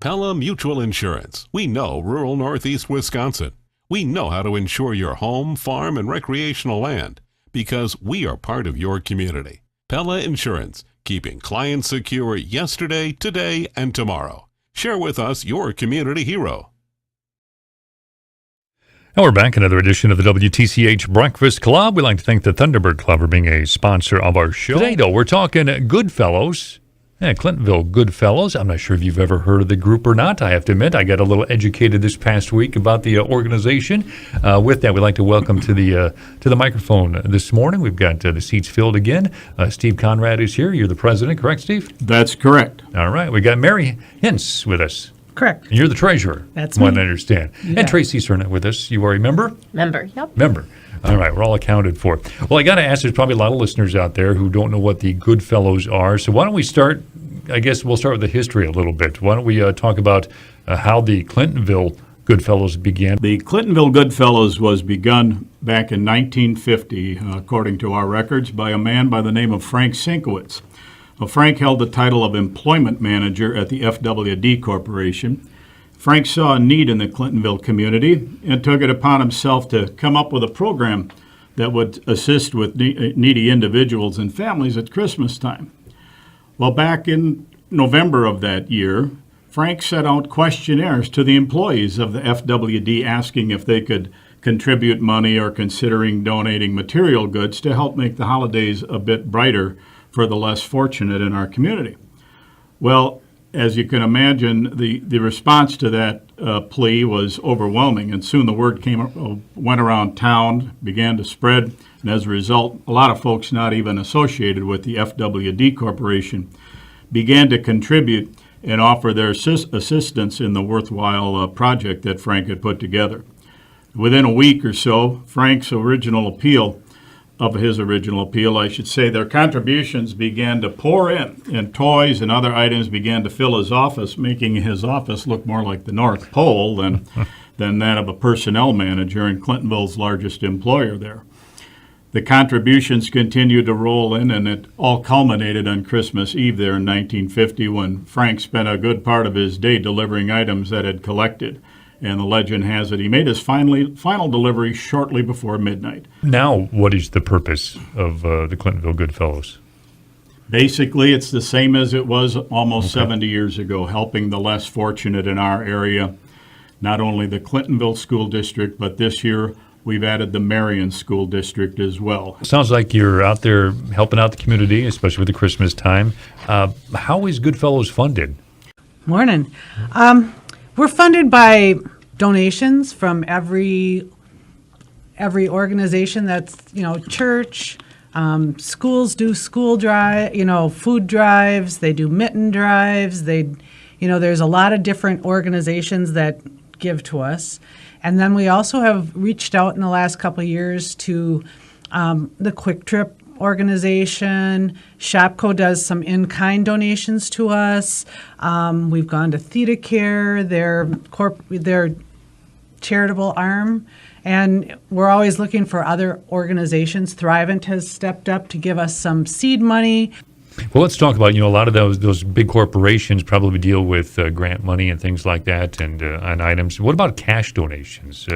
Pella Mutual Insurance. We know rural Northeast Wisconsin. We know how to insure your home, farm, and recreational land because we are part of your community. Pella Insurance, keeping clients secure yesterday, today, and tomorrow. Share with us your community hero. And we're back, another edition of the WTCH Breakfast Club. We'd like to thank the Thunderbird Club for being a sponsor of our show. Today, though, we're talking Goodfellows. Yeah, Clintonville Goodfellows. I'm not sure if you've ever heard of the group or not. I have to admit, I got a little educated this past week about the organization. With that, we'd like to welcome to the microphone this morning. We've got the seats filled again. Steve Conrad is here. You're the president, correct, Steve? That's correct. All right. We got Mary Hintz with us. Correct. And you're the treasurer. That's me. I me. understand. Yeah. And Tracy Cernett with us. You are a member? Member, yep. Member. All right, we're all accounted for. Well, I got to ask, there's probably a lot of listeners out there who don't know what the Goodfellows are. So why don't we start, I guess we'll start with the history a little bit. Why don't we talk about how the Clintonville Goodfellows began? The Clintonville Goodfellows was begun back in 1950, according to our records, by a man by the name of Frank Sinkowitz. Well, Frank held the title of employment manager at the FWD Corporation. Frank saw a need in the Clintonville community and took it upon himself to come up with a program that would assist with needy individuals and families at Christmas time. Well, back in November of that year, Frank sent out questionnaires to the employees of the FWD asking if they could contribute money or considering donating material goods to help make the holidays a bit brighter for the less fortunate in our community. Well, as you can imagine, the response to that plea was overwhelming, and soon the word went around town, began to spread, and as a result, a lot of folks not even associated with the FWD Corporation began to contribute and offer their assistance in the worthwhile project that Frank had put together. Within a week or so, Frank's original appeal, their contributions began to pour in, and toys and other items began to fill his office, making his office look more like the North Pole than that of a personnel manager and Clintonville's largest employer there. The contributions continued to roll in, and it all culminated on Christmas Eve there in 1950 when Frank spent a good part of his day delivering items that had collected. And the legend has it he made his final delivery shortly before midnight. Now, what is the purpose of the Clintonville Goodfellows? Basically, it's the same as it was almost 70 years ago, helping the less fortunate in our area, not only the Clintonville School District, but this year we've added the Marion School District as well. Sounds like you're out there helping out the community, especially with the Christmas time. How is Goodfellows funded? Morning. We're funded by donations from every organization that's, church, schools do school drive, food drives, they do mitten drives, there's a lot of different organizations that give to us. And then we also have reached out in the last couple of years to the Quick Trip organization. Shopco does some in-kind donations to us. We've gone to Theta Care, their charitable arm, and we're always looking for other organizations. Thrivent has stepped up to give us some seed money. Well, let's talk about, a lot of those big corporations probably deal with grant money and things like that and on items. What about cash donations?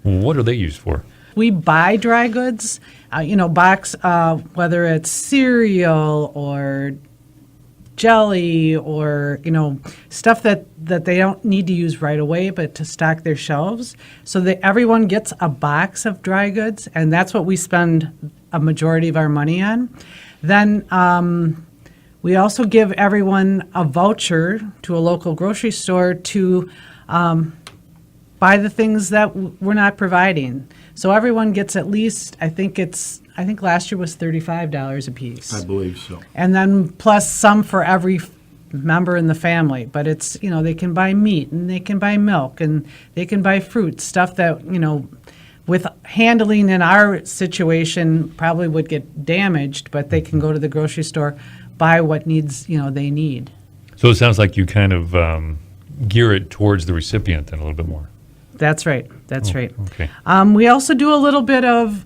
What are they used for? We buy dry goods, whether it's cereal or jelly or, stuff that they don't need to use right away, but to stock their shelves. So that everyone gets a box of dry goods, and that's what we spend a majority of our money on. Then we also give everyone a voucher to a local grocery store to buy the things that we're not providing. So everyone gets at least, I think last year was $35 a piece. I believe so. And then plus some for every member in the family. But it's, they can buy meat and they can buy milk and they can buy fruit, stuff that, with handling in our situation probably would get damaged, but they can go to the grocery store, buy what needs, they need. So it sounds like you kind of gear it towards the recipient then a little bit more. That's right. That's right. Okay. We also do a little bit of,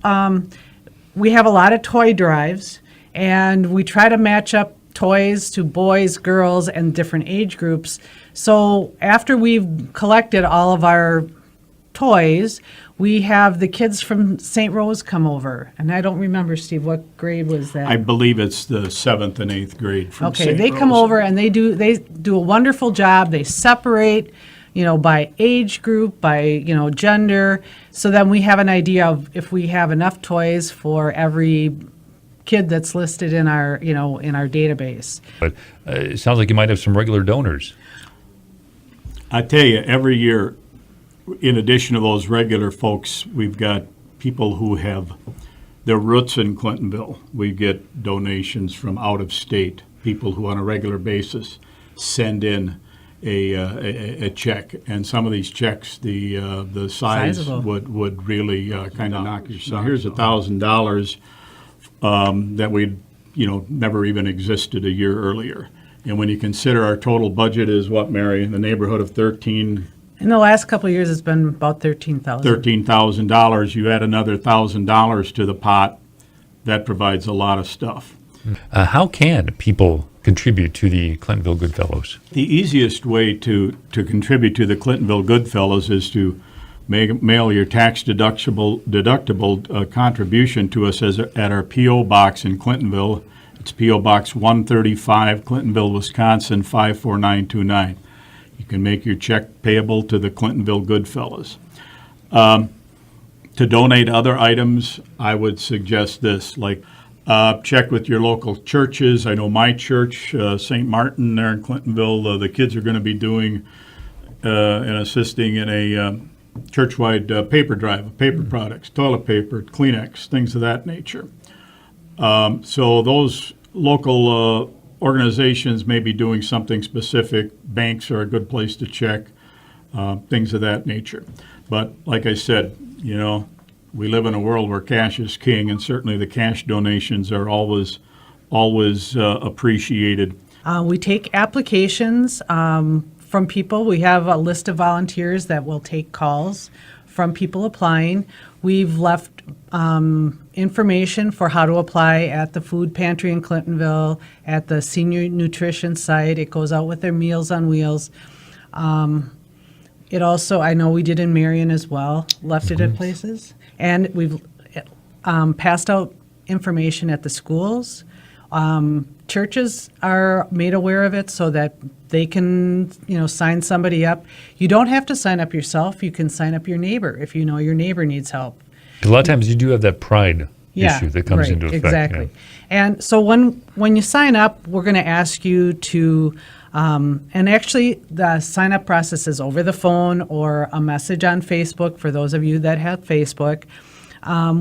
we have a lot of toy drives, and we try to match up toys to boys, girls, and different age groups. So after we've collected all of our toys, we have the kids from St. Rose come over. And I don't remember, Steve, what grade was that? I believe it's the 7th and 8th grade from Okay, St. they come Rose. over and they do a wonderful job. They separate, by age group, by, gender. So then we have an idea of if we have enough toys for every kid that's listed in our, in our database. But it sounds like you might have some regular donors. I tell you, every year, in addition to those regular folks, we've got people who have their roots in Clintonville. We get donations from out of state, people who on a regular basis send in a check. And some of these checks, the size Sizable. would really kind of knock your socks. Here's $1,000 that we never even existed a year earlier. And when you consider our total budget is what, Mary, in the neighborhood of In the last couple of years, it's been about $13,000, you add another $1,000 to the pot, that provides a lot of stuff. How can people contribute to the Clintonville Goodfellows? The easiest way to contribute to the Clintonville Goodfellows is to mail your tax deductible contribution to us at our P.O. Box in Clintonville. It's P.O. Box 135, Clintonville, Wisconsin, 54929. You can make your check payable to the Clintonville Goodfellows. To donate other items, I would suggest this, like check with your local churches. I know my church, St. Martin there in Clintonville, the kids are going to be doing and assisting in a church-wide paper drive of paper products, toilet paper, Kleenex, things of that nature. So those local organizations may be doing something specific. Banks are a good place to check, things of that nature. But like I said, we live in a world where cash is king, and certainly the cash donations are always appreciated. We take applications from people. We have a list of volunteers that will take calls from people applying. We've left information for how to apply at the food pantry in Clintonville, at the senior nutrition site. It goes out with their Meals on Wheels. It also, I know we did in Marion as well, left it at places. And we've passed out information at the schools. Churches are made aware of it so that they can, sign somebody up. You don't have to sign up yourself. You can sign up your neighbor if you know your neighbor needs help. A lot of times you do have that pride issue that comes right, into effect. Exactly. Yeah. And so when you sign up, we're going to ask you to, and actually the sign-up process is over the phone or a message on Facebook for those of you that have Facebook.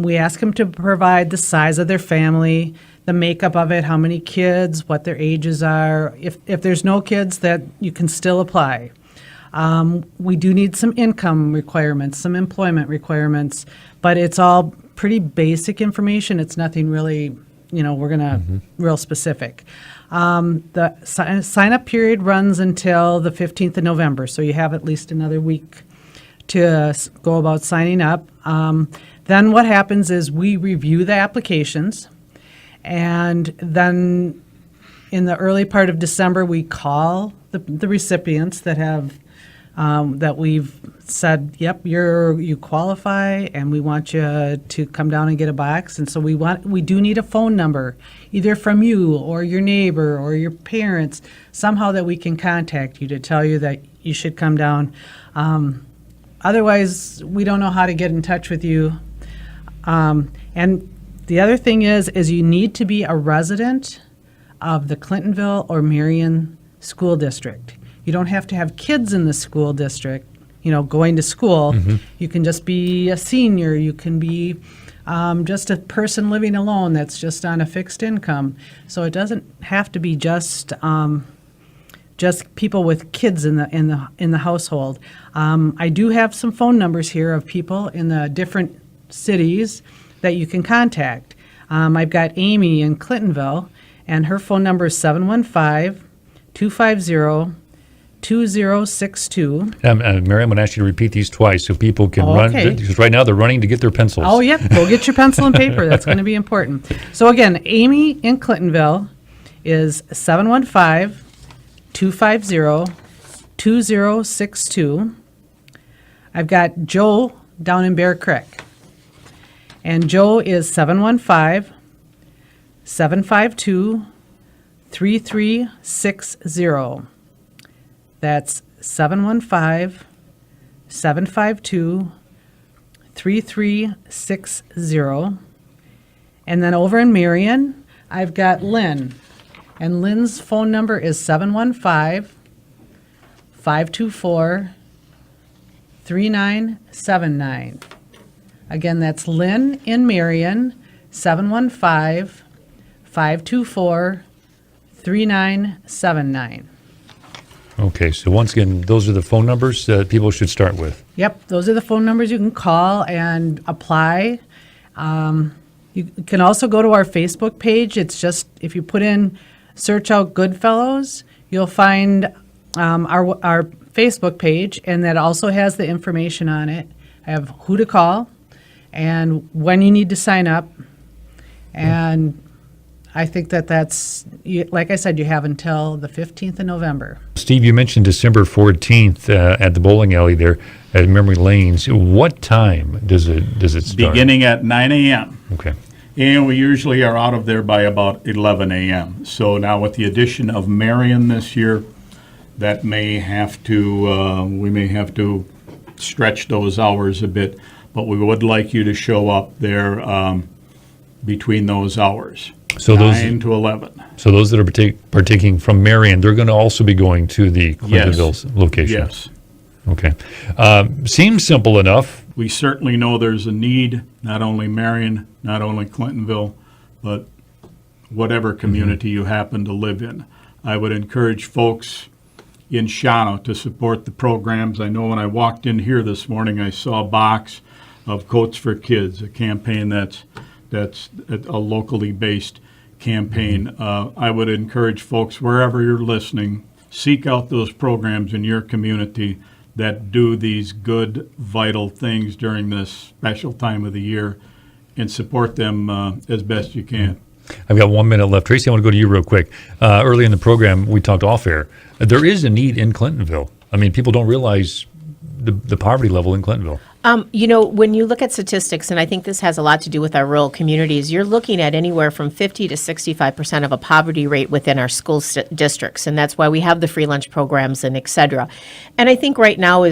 We ask them to provide the size of their family, the makeup of it, how many kids, what their ages are. If there's no kids, that you can still apply. We do need some income requirements, some employment requirements, but it's all pretty basic information. It's nothing really, we're going to real specific. The sign-up period runs until the 15th of November, so you have at least another week to go about signing up. Then what happens is we review the applications, and then in the early part of December, we call the recipients that have that we've said, yep, you qualify, and we want you to come down and get a box. And so we do need a phone number, either from you or your neighbor or your parents, somehow that we can contact you to tell you that you should come down. Otherwise, we don't know how to get in touch with you. And the other thing is you need to be a resident of the Clintonville or Marion School District. You don't have to have kids in the school district, going to school. You can just be a senior. You can be just a person living alone that's just on a fixed income. So it doesn't have to be just people with kids in the household. I do have some phone numbers here of people in the different cities that you can contact. I've got Amy in Clintonville, and her phone number is 715-250-2062. Mary, I'm going to ask you to repeat these twice so people can run. Okay. Because right now they're running to get their pencils. Oh, yeah. Go get your pencil and paper. That's going to be important. So, again, Amy in Clintonville is 715-250-2062. 2062. I've got Joe down in Bear Creek. And Joe is 715-752-3360. That's 715-752-3360. And then over in Marion, I've got Lynn. And Lynn's phone number is 715-524-3979. Again, that's Lynn in Marion, 715-524-3979. Okay, so once again, those are the phone numbers that people should start with. Yep, those are the phone numbers you can call and apply. You can also go to our Facebook page. It's just, if you put in, search out Goodfellows, you'll find our Facebook page, and that also has the information on it. I have who to call and when you need to sign up. And I think that's, like I said, you have until the 15th of November. Steve, you mentioned December 14th at the bowling alley there at Memory Lanes. What time does it start? Beginning at 9 a.m. Okay. And we usually are out of there by about 11 a.m. So now with the addition of Marion this year, that may have to, we may have to stretch those hours a bit, but we would like you to show up there between those hours, So 9 to 11. So those that are partaking from Marion, they're going to also be going to the Clintonville location? Yes. Okay. Seems simple enough. We certainly know there's a need, not only Marion, not only Clintonville, but whatever community you happen to live in. I would encourage folks in Shawano to support the programs. I know when I walked in here this morning, I saw a box of Coats for Kids, a campaign that's a locally based campaign. I would encourage folks, wherever you're listening, seek out those programs in your community that do these good, vital things during this special time of the year, and support them as best you can. I've got 1 minute left. Tracy, I want to go to you real quick. Early in the program, we talked off air. There is a need in Clintonville. I mean, people don't realize the poverty level in Clintonville. When you look at statistics, and I think this has a lot to do with our rural communities, you're looking at anywhere from 50 to 65% of a poverty rate within our school districts, and that's why we have the free lunch programs and et cetera. And I think right now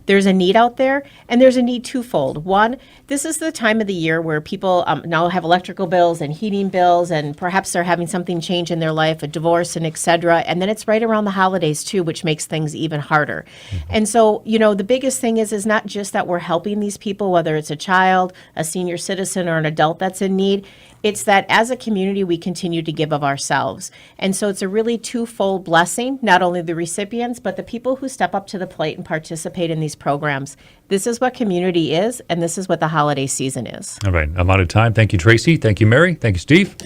there's a need out there, and there's a need twofold. One, this is the time of the year where people now have electrical bills and heating bills, and perhaps they're having something change in their life, a divorce and et cetera. And then it's right around the holidays too, which makes things even harder. And so, the biggest thing is not just that we're helping these people, whether it's a child, a senior citizen, or an adult that's in need. It's that as a community, we continue to give of ourselves. And so it's a really twofold blessing, not only the recipients, but the people who step up to the plate and participate in these programs. This is what community is, and this is what the holiday season is. All right. I'm out of time. Thank you, Tracy. Thank you, Mary. Thank you, Steve.